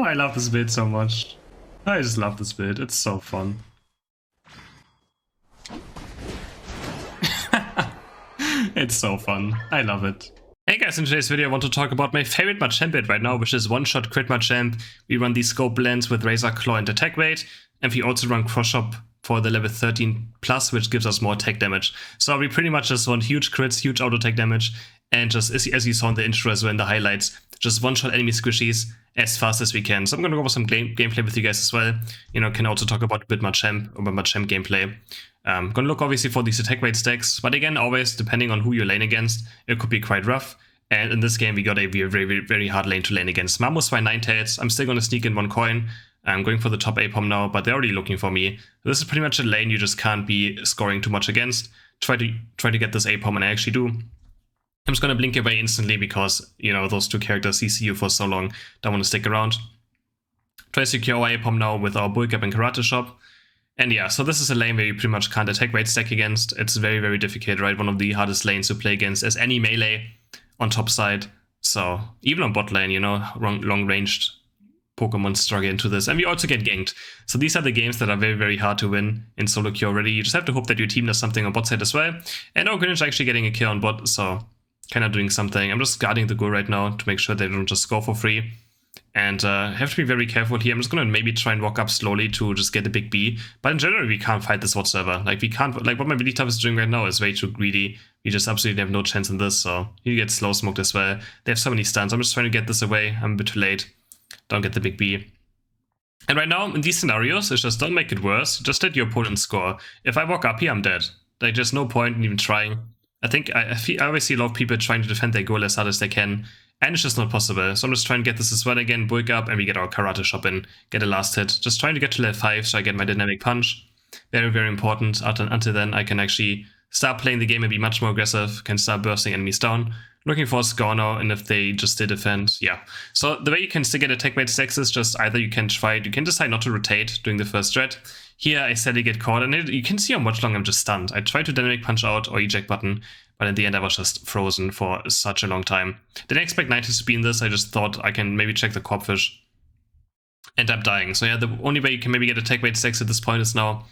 I love this build so much. I just love this build. It's so fun. It's so fun. I love it. Hey guys, in today's video I want to talk about my favorite Machamp build right now, which is one-shot crit Machamp. We run these scope blends with Razor Claw and attack weight, and we also run cross chop for the level 13 plus, which gives us more attack damage. So we pretty much just want huge crits, huge auto attack damage, and just as you saw in the intro as well in the highlights, just one-shot enemy squishies as fast as we can. So I'm gonna go over some gameplay with you guys as well. You know, can also talk about a bit Machamp or Machamp gameplay. Gonna look obviously for these attack weight stacks, but again, always depending on who you're lane against, it could be quite rough. And in this game, we got a very hard lane to lane against. Mammoth by Ninetales. I'm still gonna sneak in one coin. I'm going for the top APOM now, but they're already looking for me. This is pretty much a lane you just can't be scoring too much against. Try to get this APOM, and I actually do. I'm just gonna blink away instantly because, you know, those two characters CC you for so long, don't want to stick around. Try to secure our APOM now with our Bulk Up and Karate Chop. And yeah, so this is a lane where you pretty much can't attack weight stack against. It's very difficult, right? One of the hardest lanes to play against as any melee on top side. So even on bot lane, you know, long-ranged Pokemon struggle into this. And we also get ganked. So these are the games that are very hard to win in solo queue already. You just have to hope that your team does something on bot side as well. And our Greninja actually getting a kill on bot, so kind of doing something. I'm just guarding the Ghoul right now to make sure they don't just score for free. And have to be very careful here. I'm just gonna maybe try and walk up slowly to just get a big B. But in general, we can't fight this whatsoever. Like, we can't, like, what my Belita is doing right now is way too greedy. We just absolutely have no chance in this, so he gets slow smoked as well. They have so many stuns. I'm just trying to get this away. I'm a bit too late. Don't get the big B. And right now, in these scenarios, it's just don't make it worse. Just let your opponent score. If I walk up here, I'm dead. Like, there's no point in even trying. I always see a lot of people trying to defend their goal as hard as they can. And it's just not possible. So I'm just trying to get this as well again, bulk up, and we get our Karate Chop in, get a last hit. Just trying to get to level 5 so I get my Dynamic Punch. Very important. Until then, I can actually start playing the game and be much more aggressive, can start bursting enemies down. Looking for a score now, and if they just still defend, yeah. So the way you can still get attack weight stacks is just either you can decide not to rotate during the first threat. Here I sadly get caught, and you can see how much longer I'm just stunned. I tried to Dynamic Punch out or eject button, but in the end I was just frozen for such a long time. Didn't expect Ninetales to be in this, I just thought I can maybe check the Corpfish. End up dying. So yeah, the only way you can maybe get attack weight stacks at this point is now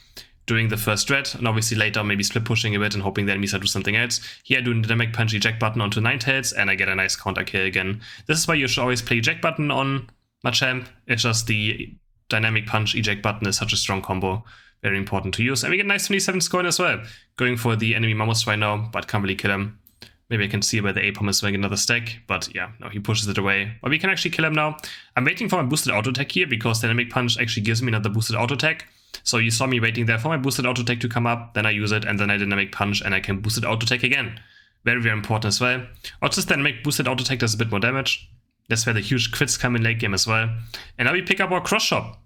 doing the first threat, and obviously later maybe split pushing a bit and hoping the enemies will do something else. Here I do a Dynamic Punch eject button onto Ninetales, and I get a nice counter kill again. This is why you should always play eject button on Machamp. It's just the Dynamic Punch eject button is such a strong combo. Very important to use. And we get nice 27 score as well. Going for the enemy Mammoth right now, but can't really kill him. Maybe I can see where the APOM is making another stack, but yeah, no, he pushes it away. But we can actually kill him now. I'm waiting for my boosted auto attack here because Dynamic Punch actually gives me another boosted auto attack. So you saw me waiting there for my boosted auto attack to come up, then I use it, and then I Dynamic Punch, and I can boosted auto attack again. Very important as well. Also, this Dynamic boosted auto attack does a bit more damage. That's where the huge crits come in late game as well. And now we pick up our cross chop.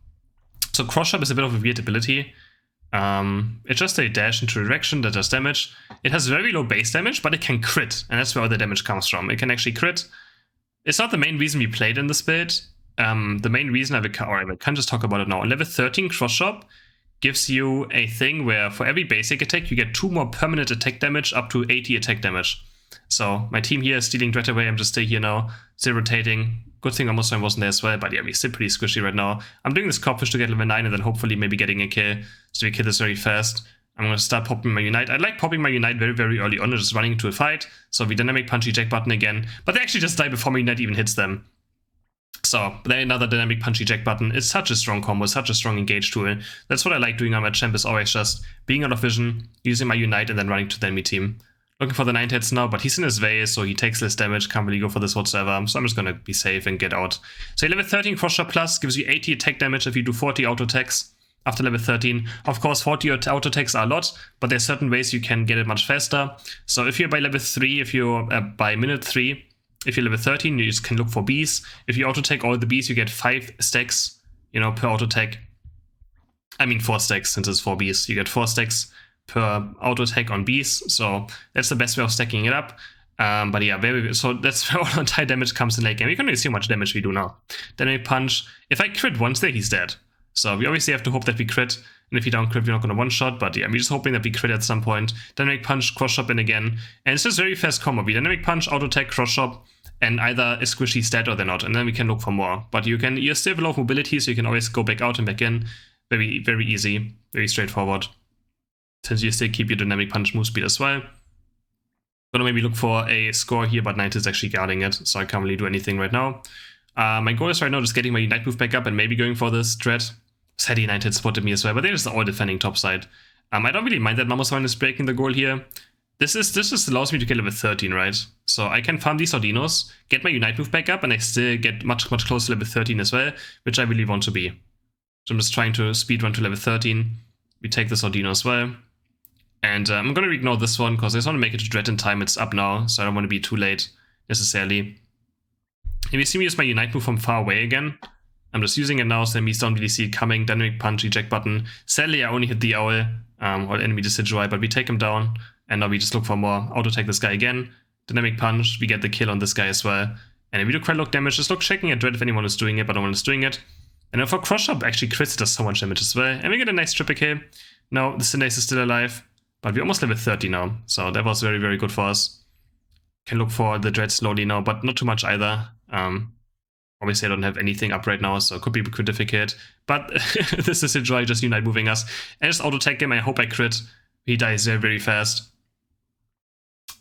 So cross chop is a bit of a weird ability. It's just a dash into a direction that does damage. It has very low base damage, but it can crit, and that's where all the damage comes from. It can actually crit. It's not the main reason we played in this build. The main reason I can just talk about it now. On level 13, cross chop gives you a thing where for every basic attack you get 2 more permanent attack damage up to 80 attack damage. So my team here is stealing right away. I'm just stay here now, still rotating. Good thing almost wasn't there as well, but yeah, we're still pretty squishy right now. I'm doing this Corpfish to get level 9 and then hopefully maybe getting a kill. So we kill this very fast. I'm going to start popping my Unite. I like popping my Unite very early on and just running into a fight. So we Dynamic Punch eject button again, but they actually just die before my Unite even hits them. So then another Dynamic Punch eject button. It's such a strong combo, such a strong engage tool. That's what I like doing on my champ, is always just being out of vision, using my Unite and then running to the enemy team. Looking for the Ninetales now, but he's in his vase, so he takes less damage, can't really go for this whatsoever, so I'm just gonna be safe and get out. So level 13 cross chop plus gives you 80 attack damage if you do 40 auto attacks after level 13. Of course, 40 auto attacks are a lot, but there's certain ways you can get it much faster. So if you're by level 3, if you're by minute 3, if you're level 13, you just can look for bees. If you auto attack all the bees, you get 5 stacks, you know, per auto attack. I mean 4 stacks, since it's 4 bees. You get 4 stacks per auto attack on bees, so that's the best way of stacking it up. But yeah, so that's where all the entire damage comes in late game. You can really see how much damage we do now. Dynamic Punch. If I crit once there, he's dead. So we obviously have to hope that we crit, and if we don't crit, we're not going to one-shot, but yeah, we're just hoping that we crit at some point. Dynamic Punch, cross chop in again, and it's just very fast combo. We Dynamic Punch, auto attack, cross chop, and either is Squishy's dead or they're not, and then we can look for more. But you're still below mobility, so you can always go back out and back in. Very, very easy, very straightforward. Since you still keep your dynamic punch move speed as well. Gonna maybe look for a score here, but Knight is actually guarding it, so I can't really do anything right now. My goal is right now just getting my Unite move back up and maybe going for this Dread. Sadly, Knight had spotted me as well, but they're just all defending topside. I don't really mind that Mamoswine is breaking the goal here. This just allows me to get level 13, right? So I can farm these Audinos, get my Unite move back up, and I still get much closer to level 13 as well, which I really want to be. So I'm just trying to speedrun to level 13. We take this Audino as well. And I'm going to ignore this one, because I just want to make it to Dread in time. It's up now, so I don't want to be too late, necessarily. If you see me use my Unite move from far away again, I'm just using it now, so enemies don't really see it coming. Dynamic Punch, eject button. Sadly, I only hit the owl, or enemy Decidueye, but we take him down. And now we just look for more. Auto-attack this guy again. Dynamic Punch, we get the kill on this guy as well. And if we do quite a lot of damage, just look checking at Dread if anyone is doing it, but no one is doing it. And then for Crush Up, actually crits does so much damage as well. And we get a nice triple kill. Now, the Cinderace is still alive, but we're almost level 30 now. So that was very, very good for us. Can look for the Dread slowly now, but not too much either. Obviously, I don't have anything up right now, so it could be quite difficult. But this is Decidueye just Unite moving us. And just auto-attack him, I hope I crit. He dies very, very fast.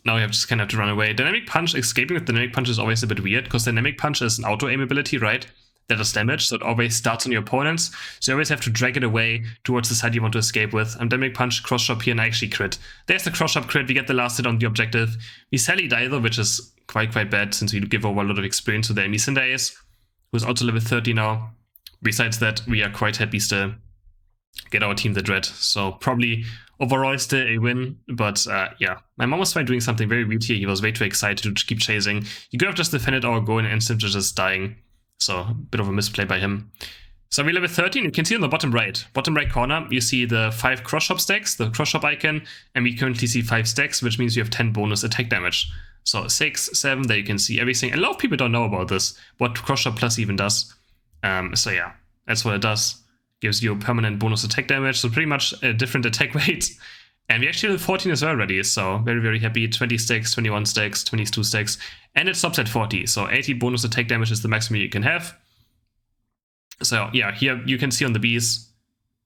Now we just kind of have to run away. Dynamic Punch, escaping with Dynamic Punch is always a bit weird, because Dynamic Punch is an auto-aim ability, right? That does damage, so it always starts on your opponents. So you always have to drag it away towards the side you want to escape with. Dynamic Punch, Cross Chop here, and I actually crit. There's the Cross Chop crit, we get the last hit on the objective. We sadly die though, which is quite bad, since we give over a lot of experience to the enemy Cinderace, who's also level 30 now. Besides that, we are quite happy still. Get our team the Dread. So probably overall still a win, but yeah. My mom was doing something very weird here. He was way too excited to keep chasing. He could have just defended our goal and instant just dying. So a bit of a misplay by him. So we level 13, you can see on the bottom right corner, you see the 5 cross shop stacks, the cross shop icon, and we currently see 5 stacks, which means we have 10 bonus attack damage. So 6, 7, there you can see everything. And a lot of people don't know about this, what cross shop plus even does. So yeah, that's what it does. Gives you permanent bonus attack damage, so pretty much a different attack rate. And we actually have 14 as well already, so very, very happy. 20 stacks, 21 stacks, 22 stacks, and it stops at 40. So 80 bonus attack damage is the maximum you can have. So yeah, here you can see on the bees,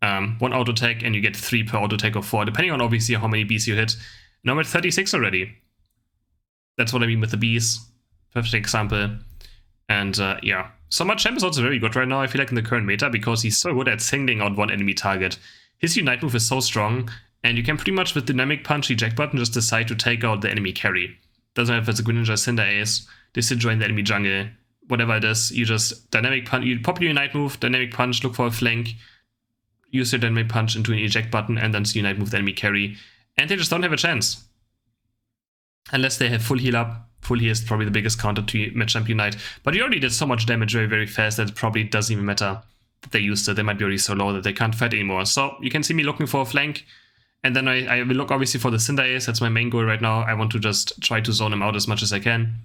1 auto attack, and you get 3 per auto attack of 4, depending on obviously how many bees you hit. Now I'm at 36 already. That's what I mean with the bees. Perfect example. And yeah. So Machamp is also very good right now, I feel like, in the current meta, because he's so good at singling out one enemy target. His Unite move is so strong, and you can pretty much with Dynamic Punch, eject button, just decide to take out the enemy carry. Doesn't matter if it's a Greninja, Cinderace, Decidueye in the enemy jungle, whatever it is, you just Dynamic Punch, you pop your Unite move, Dynamic Punch, look for a flank, use your Dynamic Punch into an eject button, and then Unite move the enemy carry. And they just don't have a chance. Unless they have full heal up. Full heal is probably the biggest counter to Machamp Unite. But you already did so much damage very, very fast that it probably doesn't even matter that they used it. They might be already so low that they can't fight anymore. So you can see me looking for a flank. And then I will look obviously for the Cinderace. That's my main goal right now. I want to just try to zone him out as much as I can.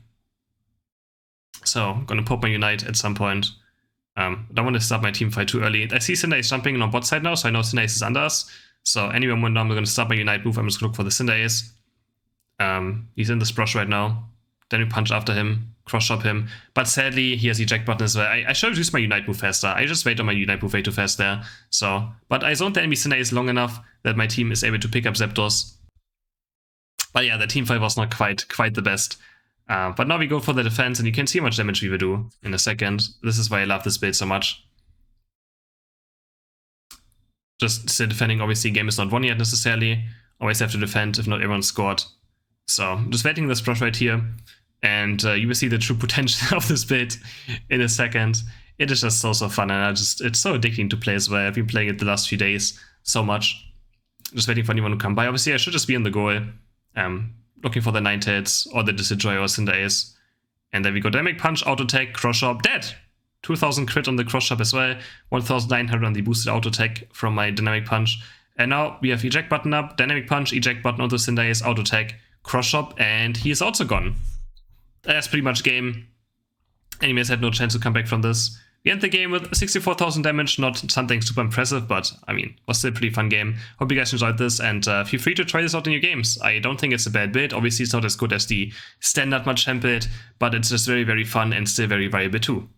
So I'm going to pop my Unite at some point. I don't want to start my team fight too early. I see Cinderace jumping on bot side now, so I know Cinderace is under us. So anyway, when I'm going to start my Unite move, I'm just going to look for the Cinderace. He's in this brush right now. Then we punch after him, cross chop him. But sadly, he has eject button as well. I should have used my Unite move faster. I just wait on my Unite move way too fast there. So, but I zoned the enemy Cinderace long enough that my team is able to pick up Zapdos. But yeah, the team fight was not quite the best. But now we go for the defense, and you can see how much damage we will do in a second. This is why I love this build so much. Just still defending, obviously, game is not won yet necessarily. Always have to defend if not everyone scored. So, just waiting this brush right here. And you will see the true potential of this build in a second. It is just so fun, and it's so addicting to play as well. I've been playing it the last few days so much. Just waiting for anyone to come by. Obviously, I should just be in the goal. Looking for the Ninetales or the Decidueye or Cinderace. And then we go Dynamic Punch, Auto Attack, Cross Chop, dead! 2000 crit on the Cross Chop as well. 1900 on the boosted Auto Attack from my Dynamic Punch. And now we have Eject button up, Dynamic Punch, Eject button onto Cinderace, Auto Attack, Cross Chop, and he is also gone. That's pretty much game. Enemies had no chance to come back from this. We end the game with 64,000 damage, not something super impressive, but I mean, was still a pretty fun game. Hope you guys enjoyed this, and feel free to try this out in your games. I don't think it's a bad build. Obviously, it's not as good as the standard Machamp build, but it's just very, very fun and still very viable too.